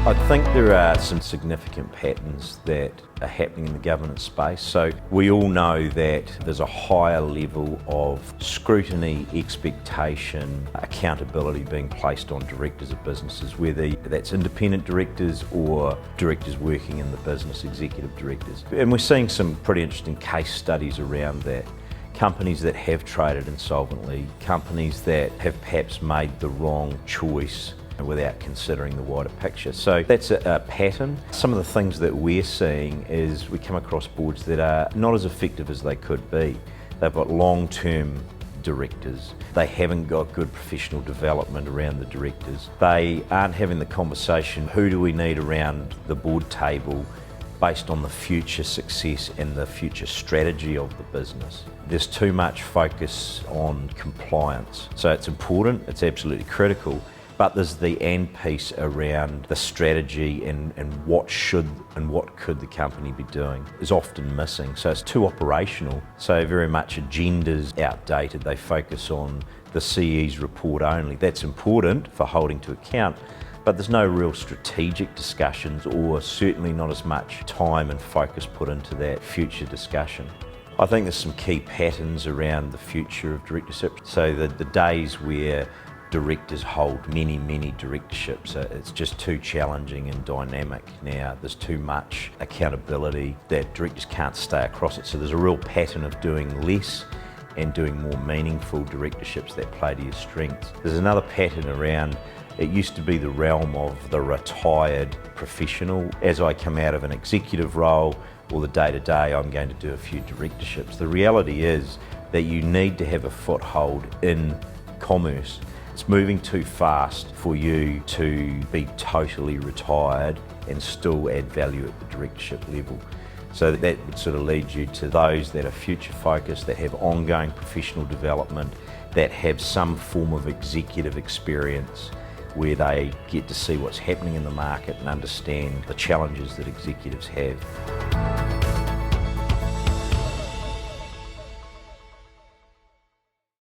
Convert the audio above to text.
I think there are some significant patterns that are happening in the governance space. So we all know that there's a higher level of scrutiny, expectation, accountability being placed on directors of businesses, whether that's independent directors or directors working in the business, executive directors. And we're seeing some pretty interesting case studies around that. Companies that have traded insolvently, companies that have perhaps made the wrong choice without considering the wider picture. So that's a pattern. Some of the things that we're seeing is we come across boards that are not as effective as they could be. They've got long-term directors. They haven't got good professional development around the directors. They aren't having the conversation, who do we need around the board table based on the future success and the future strategy of the business. There's too much focus on compliance. So it's important, it's absolutely critical, but there's the and piece around the strategy and what should and what could the company be doing is often missing. So it's too operational. So very much agenda's outdated. They focus on the CE's report only. That's important for holding to account, but there's no real strategic discussions or certainly not as much time and focus put into that future discussion. I think there's some key patterns around the future of directorship. So the days where directors hold many directorships, it's just too challenging and dynamic now. There's too much accountability that directors can't stay across it. So there's a real pattern of doing less and doing more meaningful directorships that play to your strengths. There's another pattern around, it used to be the realm of the retired professional. As I come out of an executive role or the day-to-day, I'm going to do a few directorships. The reality is that you need to have a foothold in commerce. It's moving too fast for you to be totally retired and still add value at the directorship level. So that would sort of lead you to those that are future focused, that have ongoing professional development, that have some form of executive experience where they get to see what's happening in the market and understand the challenges that executives have.